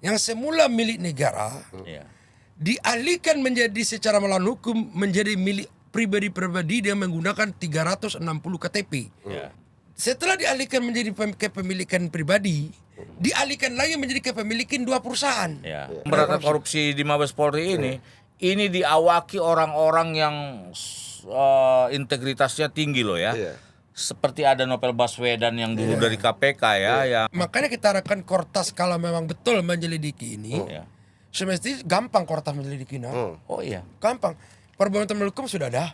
yang semula milik negara dialihkan menjadi secara melawan hukum menjadi milik pribadi-pribadi dia menggunakan 360 KTP. Setelah dialihkan menjadi kepemilikan pribadi, dialihkan lagi menjadi kepemilikan 2 perusahaan. Pemberantasan korupsi di Mabes Polri ini diawaki orang-orang yang integritasnya tinggi loh ya. Seperti ada Novel Baswedan yang dulu dari KPK ya. Yang Makanya kita harapkan Kortas kalau memang betul menyelidiki ini, semestinya gampang Kortas menyelidikinya. Oh iya. Gampang. Perbuatan hukum sudah ada.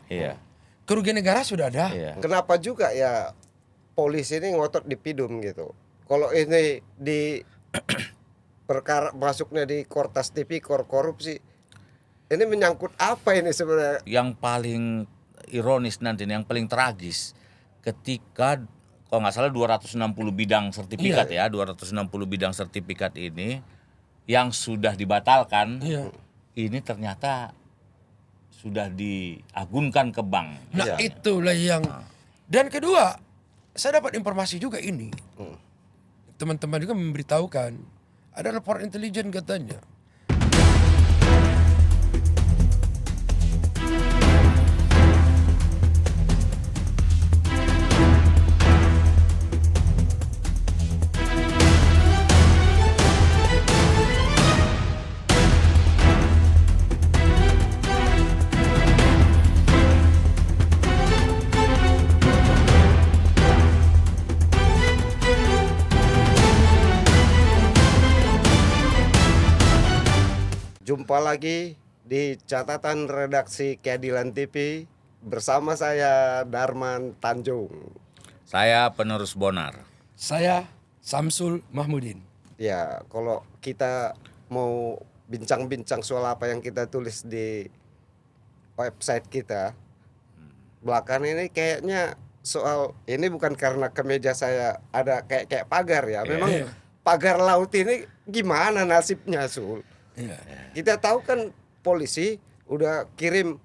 Kerugian negara sudah ada. Kenapa juga ya polisi ini ngotot di Pidum gitu? Kalau ini di perkara masuknya di Kortas Tipikor korupsi, ini menyangkut apa ini sebenarnya? Yang paling ironis nanti, yang paling tragis, ketika kalau nggak salah 260 bidang sertifikat 260 bidang sertifikat ini yang sudah dibatalkan, ini ternyata sudah diagunkan ke bank. Nah itulah yang. Dan kedua, saya dapat informasi juga ini. Teman-teman juga memberitahukan ada laporan intelijen katanya. Jumpa lagi di catatan redaksi Keadilan TV bersama saya Darman Tanjung. Saya penerus Bonar. Saya Samsul Mahmudin. Ya, kalau kita mau bincang-bincang soal apa yang kita tulis di website kita, belakangan ini kayaknya soal ini bukan karena kemeja saya ada kayak pagar ya. Memang pagar laut ini gimana nasibnya, Sul? Kita tahu kan polisi udah kirim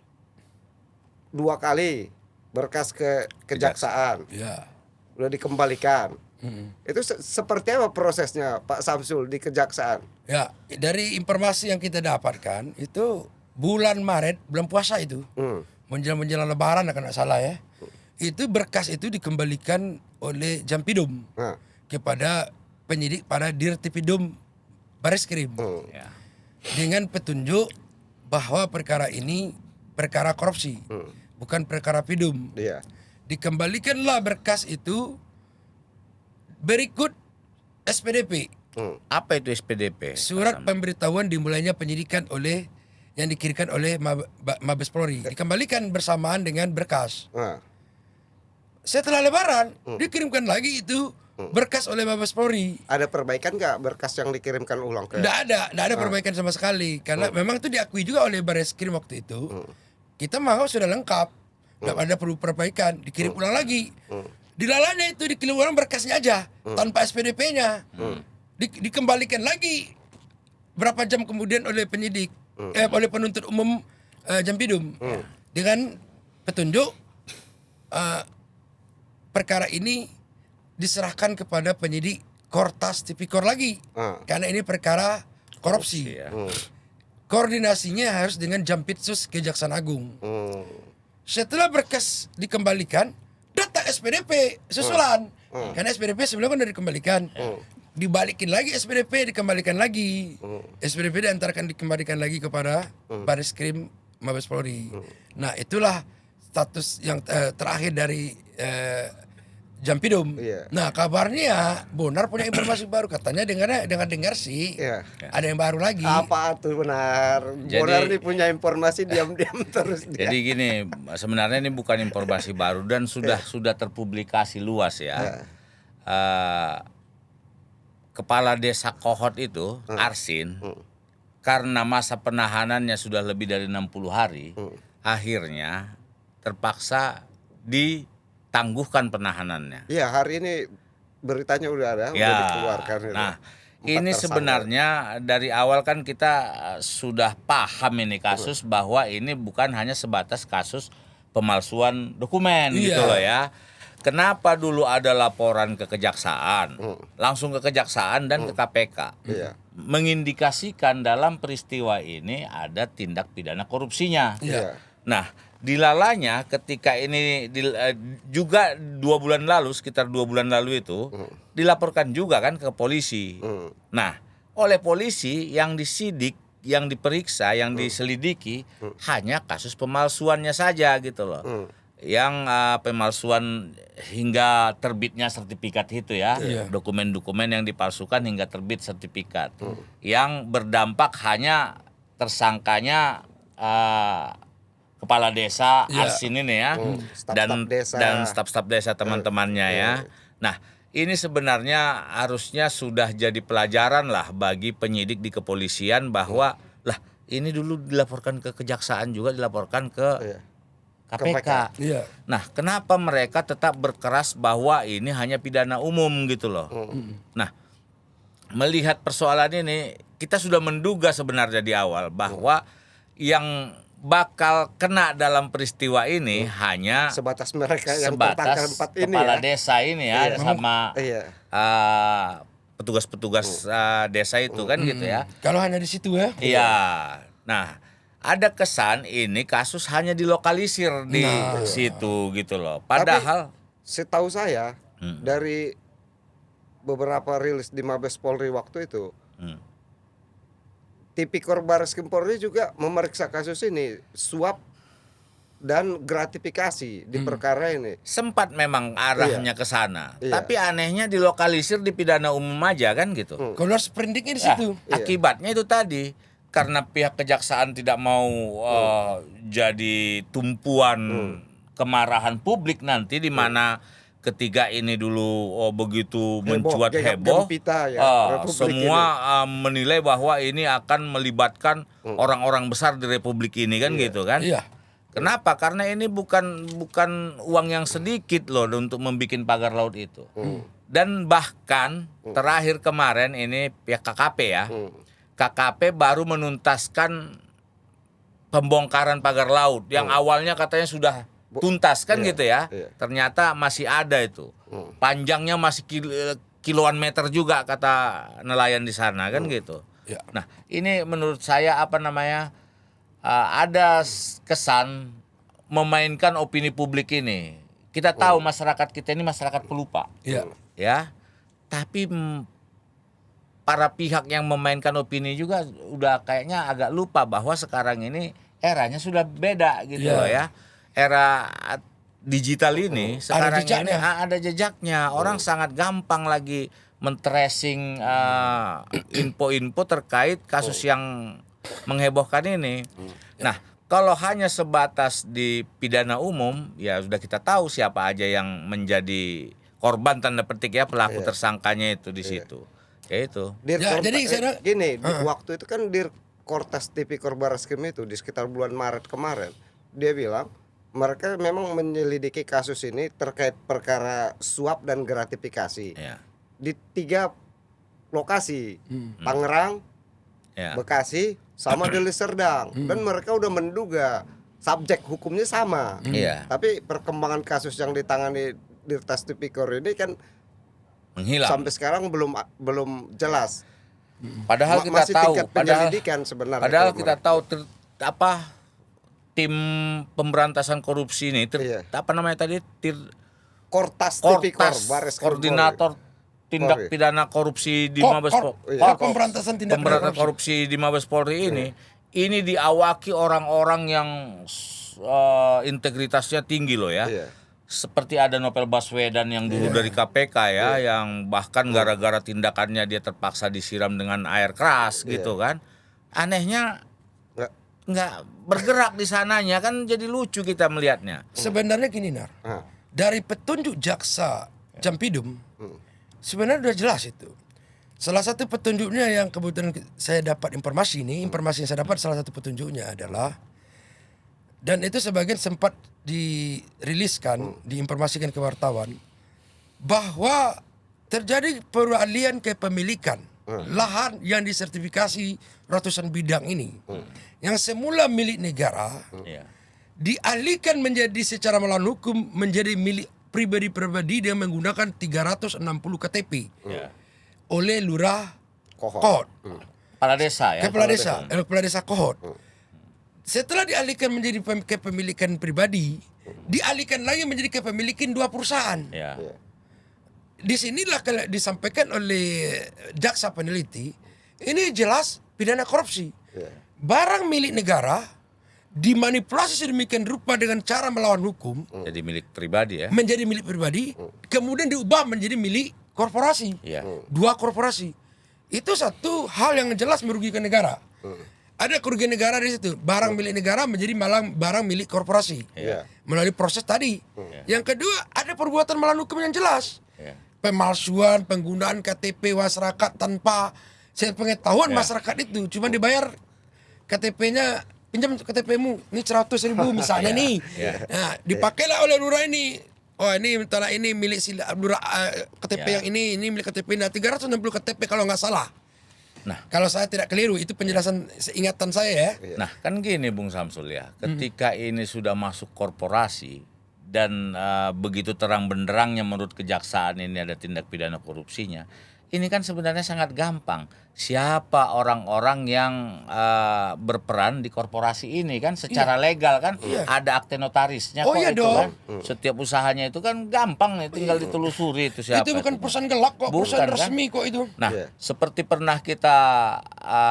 2 kali berkas ke kejaksaan, udah dikembalikan. Itu seperti apa prosesnya Pak Samsul di kejaksaan? Ya, dari informasi yang kita dapatkan itu bulan Maret, bulan puasa itu, menjelang Lebaran akan nggak salah ya, itu berkas itu dikembalikan oleh Jampidum kepada penyidik pada Dirtipidum Bareskrim. Dengan petunjuk bahwa perkara ini perkara korupsi, bukan perkara Pidum. Dikembalikanlah berkas itu berikut SPDP. Apa itu SPDP? Surat pemberitahuan dimulainya penyidikan oleh yang dikirimkan oleh Mabes Polri. Dikembalikan bersamaan dengan berkas. Setelah Lebaran dikirimkan lagi itu berkas oleh Mabes Polri. Ada perbaikan nggak berkas yang dikirimkan ulang ke? Nggak ada perbaikan sama sekali. Karena memang itu diakui juga oleh Bareskrim waktu itu. Kita mau sudah lengkap, nggak ada perlu perbaikan. Dikirim ulang lagi. Dilalanya itu dikirim ulang berkasnya aja, tanpa SPDP-nya. Dikembalikan lagi berapa jam kemudian oleh penyidik, oleh penuntut umum Jampidum. Dengan petunjuk perkara ini diserahkan kepada penyidik Kortas Tipikor lagi, karena ini perkara korupsi. Koordinasinya harus dengan Jampitsus Kejaksaan Agung. Setelah berkas dikembalikan, datang SPDP susulan, karena SPDP sebelumnya kan sudah dikembalikan. Dibalikin lagi SPDP, dikembalikan lagi. SPDP dikembalikan lagi kepada Bareskrim Mabes Polri. Nah itulah status yang terakhir dari Jampidum. Nah kabarnya Bonar punya informasi baru, katanya dengar sih ada yang baru lagi. Apa tuh Bonar? Bonar ini punya informasi diam-diam terus dia. Jadi gini, sebenarnya ini bukan informasi baru dan sudah terpublikasi luas ya. Kepala Desa Kohot itu Arsin, karena masa penahanannya sudah lebih dari 60 hari, akhirnya terpaksa ditangguhkan penahanannya. Iya, hari ini beritanya udah ada, udah dikeluarkan. Nah, ini sebenarnya dari awal kan kita sudah paham ini kasus bahwa ini bukan hanya sebatas kasus pemalsuan dokumen gitu loh ya. Kenapa dulu ada laporan ke kejaksaan, langsung ke kejaksaan dan ke KPK, mengindikasikan dalam peristiwa ini ada tindak pidana korupsinya. Iya. Nah, dilalanya ketika ini juga 2 bulan lalu, sekitar 2 bulan lalu itu dilaporkan juga kan ke polisi. Nah, oleh polisi yang disidik, yang diperiksa, yang diselidiki hanya kasus pemalsuannya saja gitu loh. Yang pemalsuan hingga terbitnya sertifikat itu ya, dokumen-dokumen yang dipalsukan hingga terbit sertifikat, yang berdampak hanya tersangkanya kepala desa Arsin ini ya, dan staf-staf desa teman-temannya ya. Nah, ini sebenarnya harusnya sudah jadi pelajaran lah bagi penyidik di kepolisian bahwa lah ini dulu dilaporkan ke kejaksaan juga, dilaporkan ke KPK. Iya. Nah, kenapa mereka tetap berkeras bahwa ini hanya pidana umum gitu loh? Nah, melihat persoalan ini, kita sudah menduga sebenarnya di awal bahwa yang bakal kena dalam peristiwa ini hanya sebatas mereka yang tertangkap 4 ini kepala ya. desa ini ya, sama petugas-petugas desa itu kan gitu ya. Kalau hanya di situ ya. Iya. Nah, ada kesan ini kasus hanya dilokalisir di situ gitu loh. Padahal setahu saya dari beberapa rilis di Mabes Polri waktu itu, Tipikor Barreskrim Polri juga memeriksa kasus ini, suap dan gratifikasi di perkara ini. sempat memang arahnya ke sana. Tapi anehnya dilokalisir di pidana umum aja kan gitu. Kalau sprindiknya di situ. Akibatnya itu tadi, karena pihak kejaksaan tidak mau jadi tumpuan kemarahan publik nanti di mana ketiga ini dulu begitu mencuat heboh, semua menilai bahwa ini akan melibatkan orang-orang besar di Republik ini kan gitu kan. Iya. Kenapa? Karena ini bukan uang yang sedikit loh untuk membuat pagar laut itu. Dan bahkan terakhir kemarin ini pihak KKP ya. KKP baru menuntaskan pembongkaran pagar laut yang awalnya katanya sudah tuntas kan gitu ya. Ternyata masih ada itu. Panjangnya masih kiloan meter juga kata nelayan di sana kan gitu. Nah, ini menurut saya ada kesan memainkan opini publik ini. Kita tahu masyarakat kita ini masyarakat pelupa. Ya. Tapi para pihak yang memainkan opini juga udah kayaknya agak lupa bahwa sekarang ini eranya sudah beda gitu loh ya. Era digital ini sekarang ini ada jejaknya. Orang sangat gampang lagi men-tracing info-info terkait kasus yang menghebohkan ini. Nah, kalau hanya sebatas di pidana umum, ya sudah kita tahu siapa aja yang menjadi korban tanda petik ya, pelaku tersangkanya itu di situ. Ya itu. Jadi gini, waktu itu kan Dirkortas Tipikor Barreskrim itu di sekitar bulan Maret kemarin, dia bilang mereka memang menyelidiki kasus ini terkait perkara suap dan gratifikasi di 3 lokasi, Tangerang, Bekasi, sama Deli Serdang, dan mereka udah menduga subjek hukumnya sama. Tapi perkembangan kasus yang ditangani Dirtas Tipikor ini kan menghilang. Sampai sekarang belum jelas. Padahal kita masih tahu, tingkat penyelidikan sebenarnya. Padahal kita tahu tim pemberantasan korupsi ini apa namanya tadi? Kortas Tipikor Barreskrim koordinator tindak pidana korupsi di Mabes Polri. Pemberantasan tindak pidana korupsi di Mabes Polri ini diawaki orang-orang yang integritasnya tinggi loh ya. Seperti ada Novel Baswedan yang dulu dari KPK ya, yang bahkan gara-gara tindakannya dia terpaksa disiram dengan air keras gitu kan. Anehnya nggak bergerak di sananya kan, jadi lucu kita melihatnya. Sebenarnya gini Nar, dari petunjuk jaksa Jampidum sebenarnya udah jelas itu. Salah satu petunjuknya yang kebetulan saya dapat informasi yang saya dapat salah satu petunjuknya adalah, dan itu sebagian sempat diriliskan, diinformasikan ke wartawan, bahwa terjadi peralihan kepemilikan lahan yang disertifikasi ratusan bidang ini, yang semula milik negara, dialihkan menjadi secara melawan hukum menjadi milik pribadi-pribadi yang menggunakan 360 KTP oleh lurah Kohot. Kepala desa ya. Kepala desa Kohot. Setelah dialihkan menjadi kepemilikan pribadi, dialihkan lagi menjadi kepemilikan 2 perusahaan. Ya. Di sinilah disampaikan oleh jaksa peneliti, ini jelas pidana korupsi. Barang milik negara dimanipulasi sedemikian rupa dengan cara melawan hukum, Jadi milik pribadi ya. menjadi milik pribadi, kemudian diubah menjadi milik korporasi. Iya. 2 korporasi. Itu satu hal yang jelas merugikan negara. Ada kerugian negara di situ. Barang milik negara menjadi malah barang milik korporasi. Iya. Melalui proses tadi. Yang kedua, ada perbuatan melawan hukum yang jelas. Iya. Pemalsuan, penggunaan KTP masyarakat tanpa sepengetahuan masyarakat itu. Cuma dibayar KTP-nya, pinjam KTP-mu, ini 100.000 misalnya nih. Nah, dipakailah oleh lurah ini. Oh ini misalnya ini milik lurah KTP yang ini milik KTP. Nah 360 KTP kalau nggak salah. Nah, Kalau saya tidak keliru, itu penjelasan seingatan saya ya. Nah, kan gini Bung Samsul ya, ketika ini sudah masuk korporasi dan begitu terang benderangnya menurut kejaksaan ini ada tindak pidana korupsinya, ini kan sebenarnya sangat gampang. Siapa orang-orang yang berperan di korporasi ini kan secara legal kan ada akte notarisnya Oh, kok iya itu dong. kan. Setiap usahanya itu kan gampang nih, tinggal ditelusuri itu siapa. Itu bukan itu. perusahaan gelap kok, perusahaan Bukan, kan? resmi kok itu. Nah, seperti pernah kita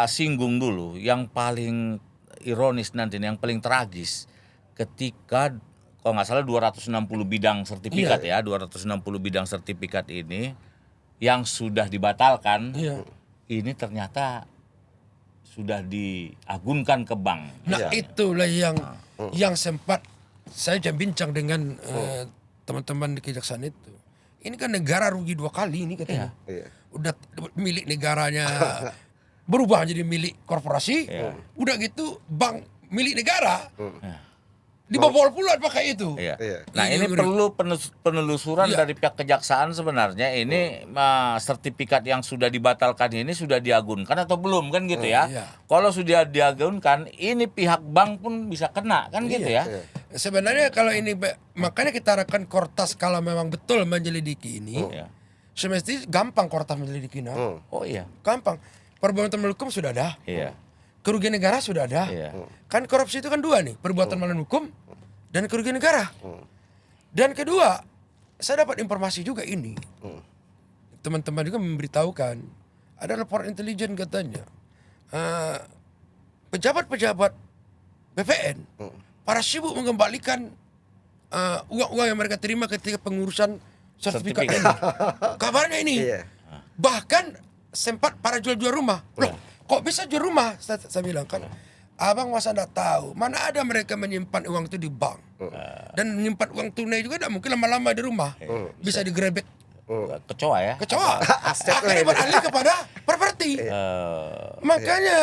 singgung dulu, yang paling ironis nanti, yang paling tragis, ketika kalau nggak salah 260 bidang sertifikat ya, 260 bidang sertifikat ini yang sudah dibatalkan, ini ternyata sudah diagunkan ke bank. Nah itulah yang sempat saya bincang dengan teman-teman di kejaksaan itu. Ini kan negara rugi 2 kali ini katanya. Udah milik negaranya berubah jadi milik korporasi. Udah gitu bank milik negara dibobol pula pakai itu. Nah ini perlu penelusuran dari pihak kejaksaan sebenarnya ini sertifikat yang sudah dibatalkan ini sudah diagunkan atau belum kan gitu ya. Kalau sudah diagunkan ini pihak bank pun bisa kena kan gitu ya. Sebenarnya kalau ini makanya kita harapkan Kortas kalau memang betul menyelidiki ini semestinya gampang Kortas menyelidiki. Oh iya. Gampang. Perbuatan melawan hukum sudah ada. Kerugian negara sudah ada. Kan korupsi itu kan 2 nih, perbuatan melawan hukum dan kerugian negara. Dan kedua, saya dapat informasi juga ini. Teman-teman juga memberitahukan, ada laporan intelijen katanya. Pejabat-pejabat BPN para sibuk mengembalikan uang-uang yang mereka terima ketika pengurusan sertifikat ini. Kabarnya ini. Bahkan sempat para jual-jual rumah. Loh, kok bisa jual rumah? Saya bilang kan, abang masa enggak tahu. Mana ada mereka menyimpan uang itu di bank. Dan menyimpan uang tunai juga tidak mungkin lama-lama di rumah. Bisa digerebek. Kecoa ya. Kecoa. Akhirnya beralih kepada properti. Makanya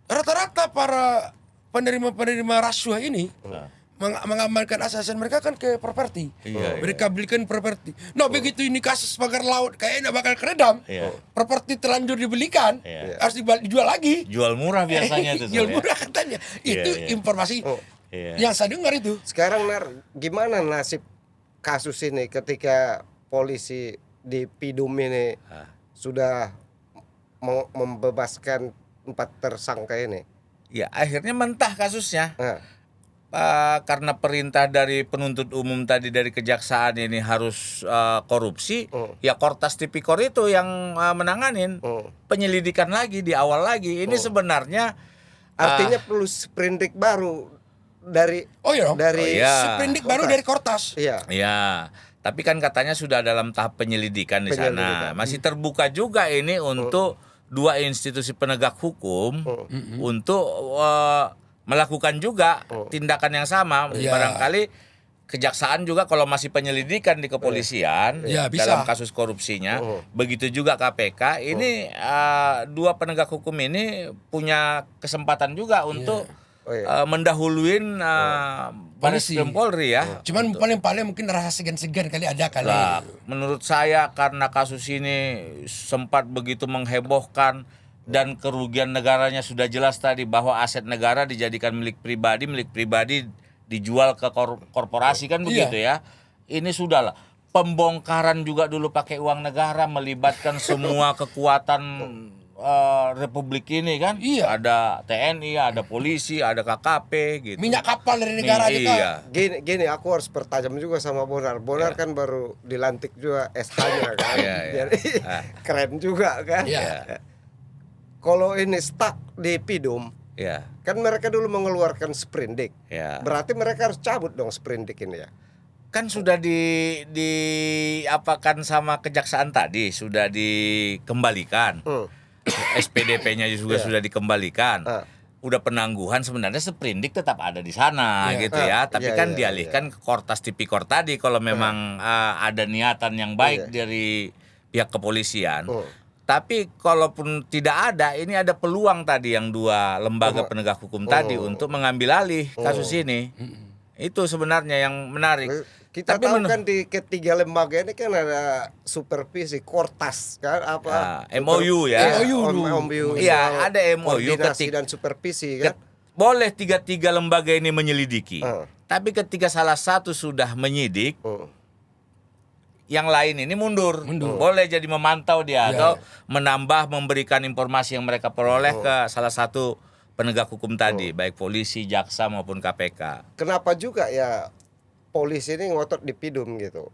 rata-rata para penerima rasuah ini mengamalkan asasan mereka kan ke properti. Mereka belikan properti. Nah begitu ini kasus pagar laut kayaknya bakal keredam. Properti terlanjur dibelikan, harus dijual lagi. Jual murah biasanya itu. Jual murah katanya. Itu informasi yang saya dengar itu. Sekarang gimana nasib kasus ini ketika polisi di Pidum ini sudah membebaskan 4 tersangka ini? Ya akhirnya mentah kasusnya. Karena perintah dari penuntut umum tadi dari kejaksaan ini harus korupsi, ya Kortas Tipikor itu yang menanganin penyelidikan lagi di awal lagi. Ini sebenarnya artinya perlu sprindik baru dari sprindik baru dari Kortas. Iya. Tapi kan katanya sudah dalam tahap penyelidikan di sana. Masih terbuka juga ini untuk 2 institusi penegak hukum untuk melakukan juga tindakan yang sama. Barangkali kejaksaan juga kalau masih penyelidikan di kepolisian dalam kasus korupsinya, begitu juga KPK. Ini 2 penegak hukum ini punya kesempatan juga untuk mendahuluin Baris Krim Polri ya. Cuman paling-paling mungkin rasa segan-segan kali ada kali. Nah, menurut saya karena kasus ini sempat begitu menghebohkan dan kerugian negaranya sudah jelas tadi bahwa aset negara dijadikan milik pribadi dijual ke korporasi kan begitu ya. Ini sudahlah pembongkaran juga dulu pakai uang negara, melibatkan semua kekuatan Republik ini kan. Iya. Ada TNI, ada polisi, ada KKP gitu. Minyak kapal dari negara kita. Iya. Gini aku harus bertajam juga sama Bonar. Bonar kan baru dilantik juga SH-nya kan. Iya. Jadi keren juga kan. Iya. Kalau ini stuck di Pidum, Iya. kan mereka dulu mengeluarkan sprindik. Iya. Berarti mereka harus cabut dong sprindik ini ya. Kan sudah diapakan sama kejaksaan tadi, sudah dikembalikan. SPDP-nya juga sudah dikembalikan. Udah penangguhan, sebenarnya sprindik tetap ada di sana gitu ya. Tapi kan dialihkan ke Kortas Tipikor tadi kalau memang ada niatan yang baik dari pihak kepolisian. Tapi kalaupun tidak ada, ini ada peluang tadi yang dua lembaga penegak hukum tadi untuk mengambil alih kasus ini. Itu sebenarnya yang menarik. Kita Tapi tahu kan di ketiga lembaga ini kan ada supervisi Kortas kan MOU ya. MOU. Iya, ada MOU koordinasi dan supervisi kan. Boleh tiga lembaga ini menyelidiki. Tapi ketika salah satu sudah menyidik, yang lain ini mundur. Boleh jadi memantau dia atau menambah, memberikan informasi yang mereka peroleh ke salah satu penegak hukum tadi, baik polisi, jaksa maupun KPK. Kenapa juga ya polisi ini ngotot di Pidum gitu?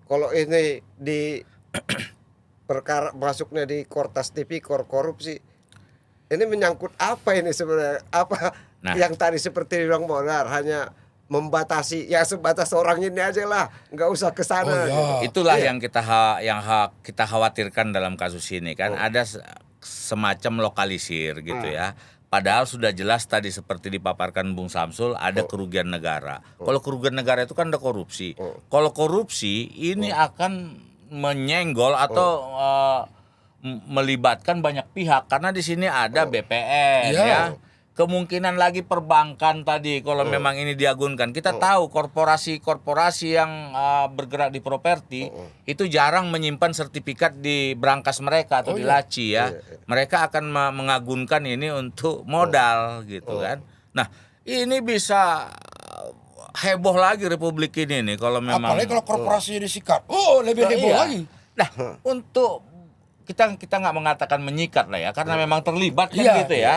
Kalau ini di perkara masuknya di Kortas Tipikor korupsi, ini menyangkut apa ini sebenarnya? Apa yang tadi seperti bilang Bonar, hanya membatasi ya sebatas orang ini aja lah, nggak usah ke sana. Itulah yang kita khawatirkan dalam kasus ini kan. Ada semacam lokalisir gitu ya. Padahal sudah jelas tadi seperti dipaparkan Bung Samsul, ada kerugian negara. Kalau kerugian negara itu kan ada korupsi. Kalau korupsi ini akan menyenggol atau melibatkan banyak pihak, karena di sini ada BPN ya. Kemungkinan lagi perbankan tadi kalau memang ini diagunkan. Kita tahu korporasi-korporasi yang bergerak di properti itu jarang menyimpan sertifikat di brankas mereka atau di laci ya. Mereka akan mengagunkan ini untuk modal gitu kan. Nah, ini bisa heboh lagi Republik ini nih kalau memang. Apalagi kalau korporasi disikat. Lebih heboh lagi. Nah, untuk kita nggak mengatakan menyikat lah ya, karena memang terlibat kan gitu ya.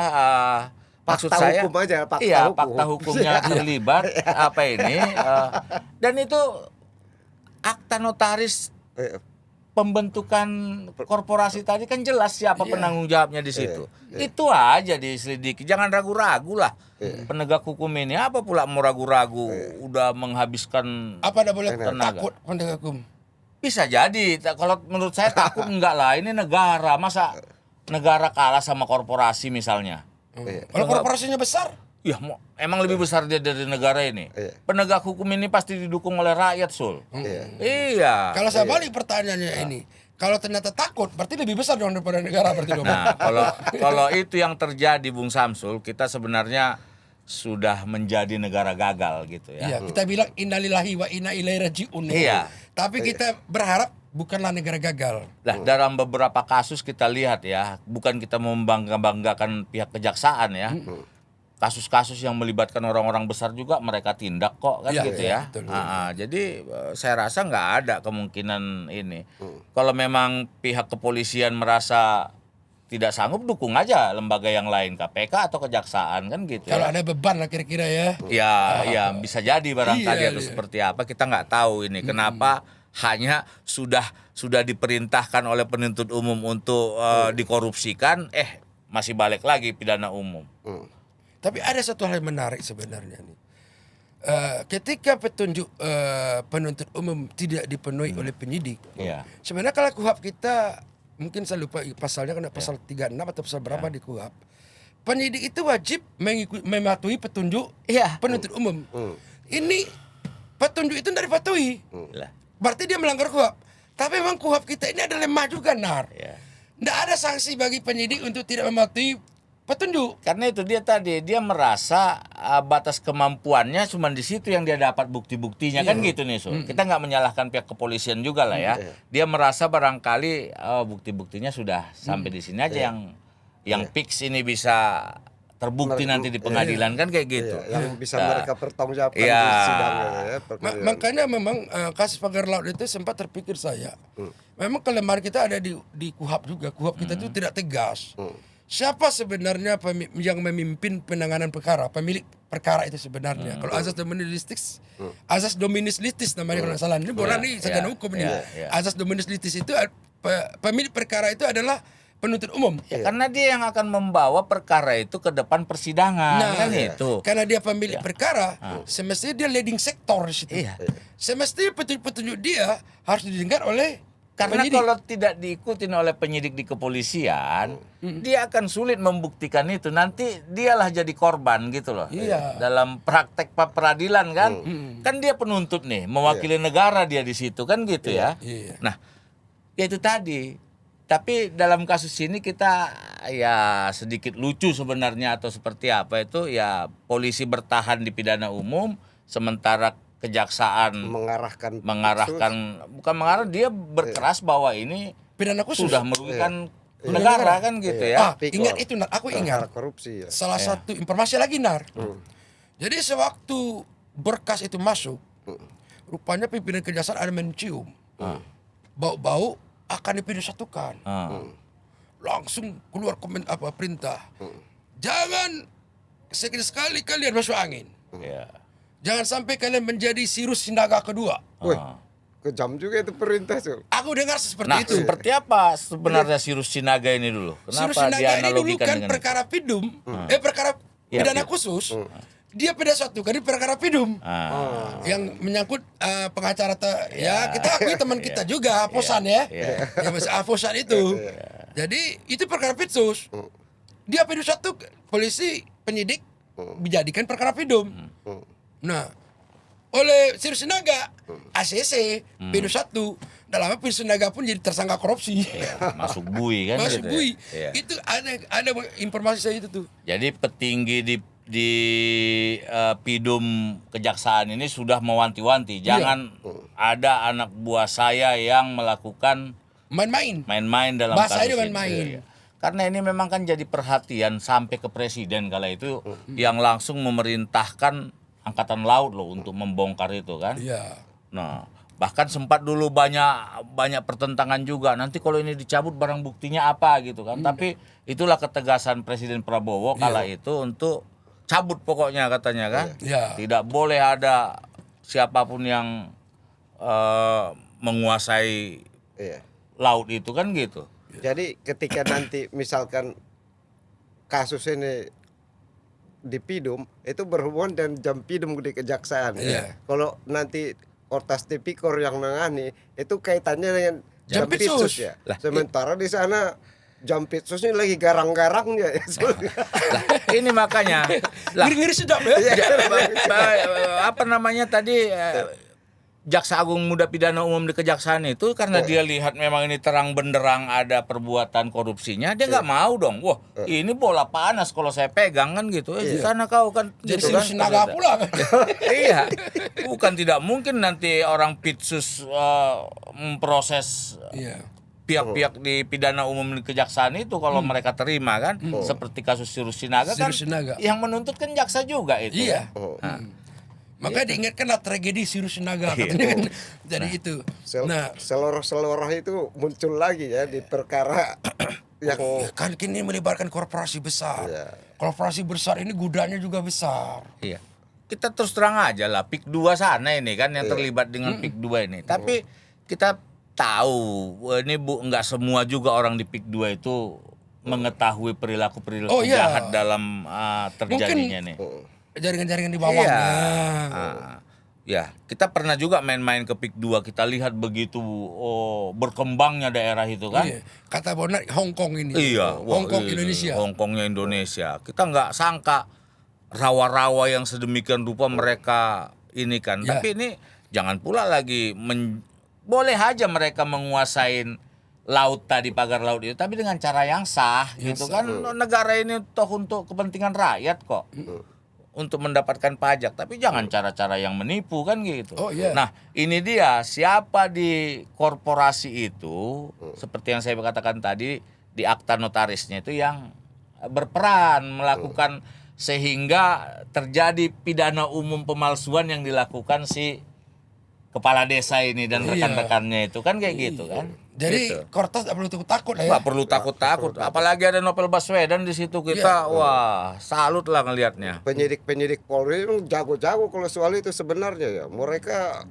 Maksud fakta saya, hukum aja, fakta hukumnya terlibat apa ini, dan itu akta notaris pembentukan korporasi tadi kan jelas siapa penanggung jawabnya di situ. Itu aja diselidiki, jangan ragu-ragu lah. Penegak hukum ini apa pula mau ragu-ragu, udah menghabiskan Apa ada boleh tenaga. takut penegak hukum? Bisa jadi, kalau menurut saya takut enggak lah, ini negara, masa negara kalah sama korporasi misalnya. Kalau korporasinya besar? Ya, emang lebih besar dia dari negara ini. Penegak hukum ini pasti didukung oleh rakyat, Sul. Iya. Kalau saya balik pertanyaannya ini, kalau ternyata takut, berarti lebih besar dong daripada negara berarti dong. Nah, kalau itu yang terjadi, Bung Samsul, kita sebenarnya sudah menjadi negara gagal gitu ya. Iya, kita bilang innalillahi wa inna ilaihi rajiun. Iya. Tapi kita berharap bukanlah negara gagal. Nah, dalam beberapa kasus kita lihat ya, bukan kita membanggakan pihak kejaksaan ya. Kasus-kasus yang melibatkan orang-orang besar juga mereka tindak kok kan gitu ya. Betul. Jadi saya rasa nggak ada kemungkinan ini. Kalau memang pihak kepolisian merasa tidak sanggup, dukung aja lembaga yang lain, KPK atau kejaksaan kan gitu. Kalau ada beban lah kira-kira ya. Ya bisa jadi barangkali atau seperti apa, kita nggak tahu ini. Kenapa hanya sudah diperintahkan oleh penuntut umum untuk dikorupsikan, masih balik lagi pidana umum. Tapi ada satu hal yang menarik sebenarnya nih. Ketika petunjuk penuntut umum tidak dipenuhi oleh penyidik, sebenarnya kalau KUHP kita, mungkin saya lupa pasalnya, karena pasal 36 atau pasal berapa di KUHP, penyidik itu wajib mematuhi petunjuk penuntut umum. Ini petunjuk itu tidak dipatuhi. Berarti dia melanggar KUHP. Tapi memang KUHP kita ini ada lemah juga, Nar. Tidak ada sanksi bagi penyidik untuk tidak mematuhi petunjuk. Karena itu dia tadi, dia merasa batas kemampuannya cuma di situ yang dia dapat bukti-buktinya kan gitu nih, Sul. Kita nggak menyalahkan pihak kepolisian juga lah ya. Dia merasa barangkali bukti-buktinya sudah sampai di sini aja, yang fix ini bisa terbukti nanti di pengadilan kan kayak gitu. Yang bisa mereka pertanggungjawabkan Iya. di sidangnya ya. Makanya memang kasus pagar laut itu sempat terpikir saya. Memang kelemahan kita ada di KUHAP juga. KUHAP kita itu tidak tegas. Siapa sebenarnya yang memimpin penanganan perkara, pemilik perkara itu sebenarnya? Kalau azas dominus litis namanya kalau nggak salah. Ini boran nih sarjana hukum ini. Azas dominus litis itu pemilik perkara itu adalah penuntut umum. Ya, karena dia yang akan membawa perkara itu ke depan persidangan kan itu. Karena dia pemilik perkara, semestinya dia leading sektor di situ. Iya. Semestinya petunjuk-petunjuk dia harus didengar oleh Karena penyidik. kalau tidak diikutin oleh penyidik di kepolisian, dia akan sulit membuktikan itu. Nanti dialah jadi korban gitu loh. Iya. Dalam praktek peradilan kan, kan dia penuntut nih, mewakili negara dia di situ kan gitu ya. Iya. Nah, ya itu tadi. Tapi dalam kasus ini kita ya sedikit lucu sebenarnya atau seperti apa itu ya polisi bertahan di pidana umum sementara kejaksaan mengarahkan bukan mengarah dia berkeras bahwa ini Pidana khusus. sudah merugikan negara kan gitu ya. Ingat itu, Nar. Aku ingat. korupsi ya. Salah satu informasi lagi, Nar. Jadi sewaktu berkas itu masuk, rupanya pimpinan kejaksaan ada mencium bau-bau akan dipidana satukan. Langsung keluar perintah. Jangan sekali-sekali kalian masuk angin. Ya. Jangan sampai kalian menjadi Sirus Sinaga kedua. Wih, kejam juga itu perintah tuh. Aku dengar seperti Nah, itu. seperti apa sebenarnya Sirus Sinaga ini dulu? Sirus Kenapa Sinaga ini dulu dianalogikan kan dengan perkara pidum, perkara Iya, pidana iya. khusus. Dia pada suatu kali perkara pidum yang menyangkut pengacara ya kita akui teman kita juga Aposan ya, ya masih Aposan itu. Jadi itu perkara pidsus. Dia pidum satu polisi penyidik dijadikan perkara pidum. Nah, oleh Sirus Sinaga, ACC, pidum satu, dalamnya Sirus Sinaga pun jadi tersangka korupsi. Ya, masuk bui kan Masuk gitu bui. ya. Iya. Itu ada informasi saya itu tuh. Jadi petinggi di pidum kejaksaan ini sudah mewanti-wanti jangan ada anak buah saya yang melakukan main-main dalam Bahasa kasus ini ini. main-main. Iya. Karena ini memang kan jadi perhatian sampai ke presiden kala itu yang langsung memerintahkan angkatan laut loh untuk membongkar itu kan. Iya. Nah, bahkan sempat dulu banyak pertentangan juga. Nanti kalau ini dicabut barang buktinya apa gitu kan. Tapi itulah ketegasan Presiden Prabowo kala itu untuk cabut pokoknya katanya kan. Iya. Tidak boleh ada siapapun yang menguasai laut itu kan gitu. Jadi ketika nanti misalkan kasus ini dipidum itu berhubungan dengan jam pidum di kejaksaan. Iya. Kalau nanti Ortas Tipikor yang nangani itu kaitannya dengan Jam Pitsus. ya. Sementara di sana jam pitsusnya lagi garang-garangnya. Lah, ini makanya lah Ngiri-ngiri sedap ya. apa namanya tadi Jaksa Agung Muda Pidana Umum di Kejaksaan itu karena dia lihat memang ini terang benderang ada perbuatan korupsinya, dia nggak mau dong. Wah, ini bola panas kalau saya pegang kan gitu. Di sana kau kan Jadi gitu Sirus Sinaga pula kan. Iya. Bukan tidak mungkin nanti orang Pitsus memproses Iya. pihak-pihak di pidana umum di kejaksaan itu kalau mereka terima kan seperti kasus Sirus Sinaga kan Sirus Sinaga. yang menuntut kan jaksa juga itu. Iya. Makanya diingatkanlah tragedi Sirus Sinaga katanya kan. Jadi itu. Nah, Seloroh-seloroh itu muncul lagi ya di perkara yang kan kini melibatkan korporasi besar. Iya. Korporasi besar ini gudanya juga besar. Iya. Kita terus terang aja lah PIK 2 sana ini kan yang terlibat dengan PIK 2 ini. Tapi kita tahu ini enggak semua juga orang di PIK 2 itu mengetahui perilaku-perilaku jahat dalam terjadinya nih. Jaringan-jaringan di bawahnya. Ya, kita pernah juga main-main ke PIK 2, kita lihat begitu berkembangnya daerah itu kan. Iya. Kata Bonar Hongkong ini. Iya, Hongkong Indonesia. Hongkongnya Indonesia. Kita nggak sangka rawa-rawa yang sedemikian rupa mereka ini kan. Ya. Tapi ini jangan pula lagi boleh aja mereka menguasain laut tadi, pagar laut itu, tapi dengan cara yang sah gitu kan. Negara ini toh untuk kepentingan rakyat kok. Untuk mendapatkan pajak, tapi jangan cara-cara yang menipu kan gitu. Oh, iya. Nah, ini dia siapa di korporasi itu seperti yang saya katakan tadi di akta notarisnya itu yang berperan melakukan sehingga terjadi pidana umum pemalsuan yang dilakukan si kepala desa ini dan rekan-rekannya itu kan kayak gitu kan. Jadi gitu. Kortas tidak perlu takut lah ya. Nggak perlu takut-takut, apalagi ada Novel Baswedan di situ kita, wah salut lah ngelihatnya. Penyidik Polri itu jago-jago kalau soal itu sebenarnya ya. Mereka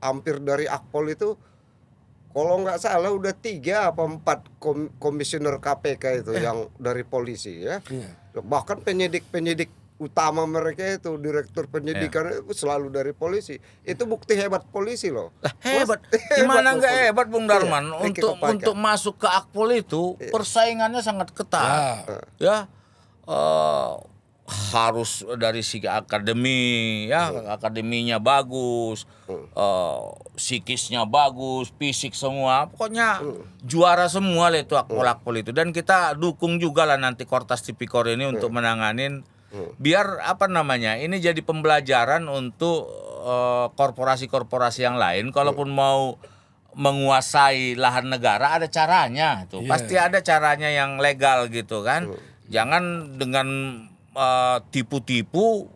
hampir dari Akpol itu kalau nggak salah udah 3 apa 4 komisioner KPK itu yang dari polisi ya. Bahkan penyidik utama mereka itu direktur penyidikan itu selalu dari polisi. Itu bukti hebat polisi loh. Hebat. Gimana nggak hebat Bung Darman untuk masuk ke Akpol itu persaingannya sangat ketat. Ya. Harus dari segi akademi ya, akademinya bagus, psikisnya bagus, fisik semua, pokoknya juara semua lah itu Akpol itu. Dan kita dukung juga lah nanti Kortas Tipikor ini untuk menanganin, biar apa namanya ini jadi pembelajaran untuk korporasi-korporasi yang lain, kalaupun mau menguasai lahan negara ada caranya tuh, pasti ada caranya yang legal gitu kan. Jangan dengan tipu-tipu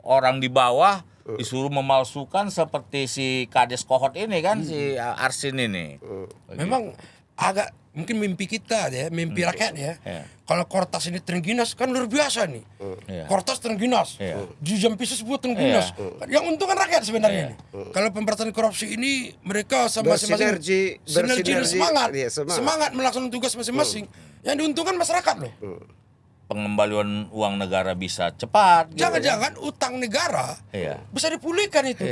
orang di bawah disuruh memalsukan seperti si Kades Kohot ini kan, si Arsin ini. Memang agak mungkin mimpi kita ya, mimpi rakyat ya. Kalau Kortas ini terengginas kan luar biasa nih. Kortas terengginas, Jujam Pisus buat terengginas. Yang untung kan rakyat sebenarnya ini. Kalau pemberantasan korupsi ini mereka bersinergi semangat melaksanakan tugas masing-masing. Yang diuntungkan masyarakat loh. Pengembalian uang negara bisa cepat. Jangan-jangan utang negara bisa dipulihkan itu.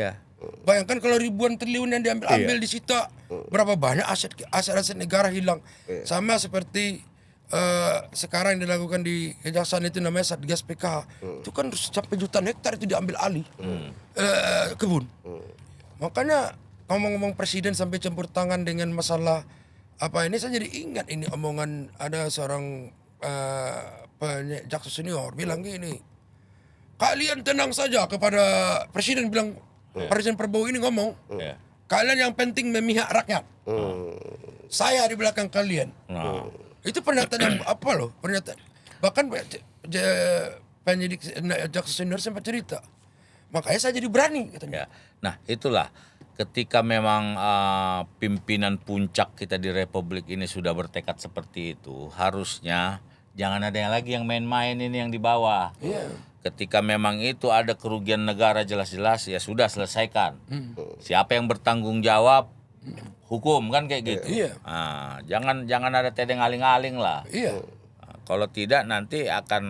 Bayangkan kalau ribuan triliun yang diambil disita, berapa banyak aset negara hilang. Sama seperti sekarang yang dilakukan di Kejaksaan itu namanya Satgas PK. Itu kan sampai jutaan hektar itu diambil alih kebun. Makanya ngomong-ngomong presiden sampai campur tangan dengan masalah apa ini, saya jadi ingat ini omongan ada seorang jaksa senior bilang gini, kalian tenang saja kepada presiden, bilang Presiden Prabowo ini ngomong, kalian yang penting memihak rakyat, saya di belakang kalian. Itu pernyataan yang apa loh, pernyataan bahkan penyidik jaksa senior sempat cerita, makanya saya jadi berani katanya. Nah itulah ketika memang pimpinan puncak kita di Republik ini sudah bertekad seperti itu, harusnya jangan ada yang lagi yang main-main ini yang di bawah. Ketika memang itu ada kerugian negara jelas-jelas, ya sudah selesaikan. Siapa yang bertanggung jawab, hukum kan kayak gitu. Nah, jangan ada tedeng aling-aling lah. Nah, kalau tidak nanti akan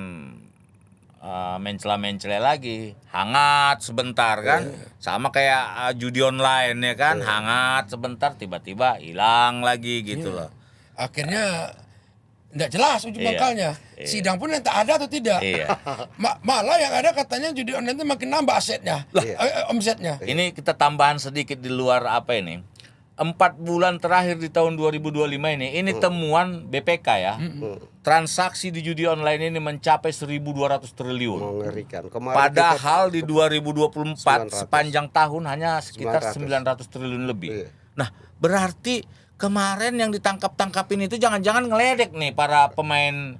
mencela-mencela lagi, hangat sebentar kan, sama kayak judi online ya kan, hangat sebentar tiba-tiba hilang lagi gitu loh. Akhirnya nggak jelas ujung pangkalnya. Sidang pun tak ada atau tidak. Malah yang ada katanya judi online itu makin nambah asetnya, omsetnya. Ini kita tambahan sedikit di luar apa ini. 4 bulan terakhir di tahun 2025 ini temuan BPK ya. Transaksi di judi online ini mencapai 1.200 triliun. Mengerikan. Padahal di 2024 sepanjang tahun hanya sekitar 900 triliun lebih. Nah, berarti kemarin yang ditangkap-tangkapin itu jangan-jangan ngeledek nih para pemain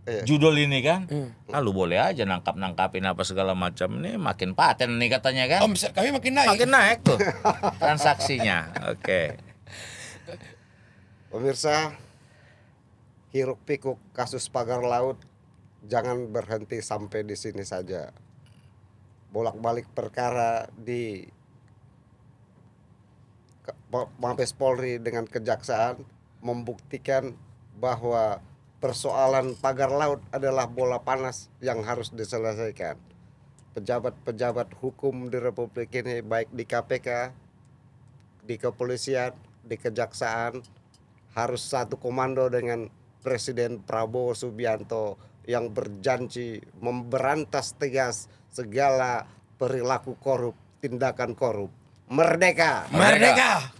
judul ini kan. Lu boleh aja nangkap-nangkapin apa segala macam, nih makin paten nih katanya kan. Omset kami makin naik. Makin naik tuh transaksinya. Oke. Pemirsa, hiruk pikuk kasus pagar laut jangan berhenti sampai di sini saja. Bolak-balik perkara di Mabes Polri dengan Kejaksaan membuktikan bahwa persoalan pagar laut adalah bola panas yang harus diselesaikan. Pejabat-pejabat hukum di Republik ini, baik di KPK, di kepolisian, di Kejaksaan, harus satu komando dengan Presiden Prabowo Subianto yang berjanji memberantas tegas segala perilaku korup, tindakan korup. Merdeka! Merdeka!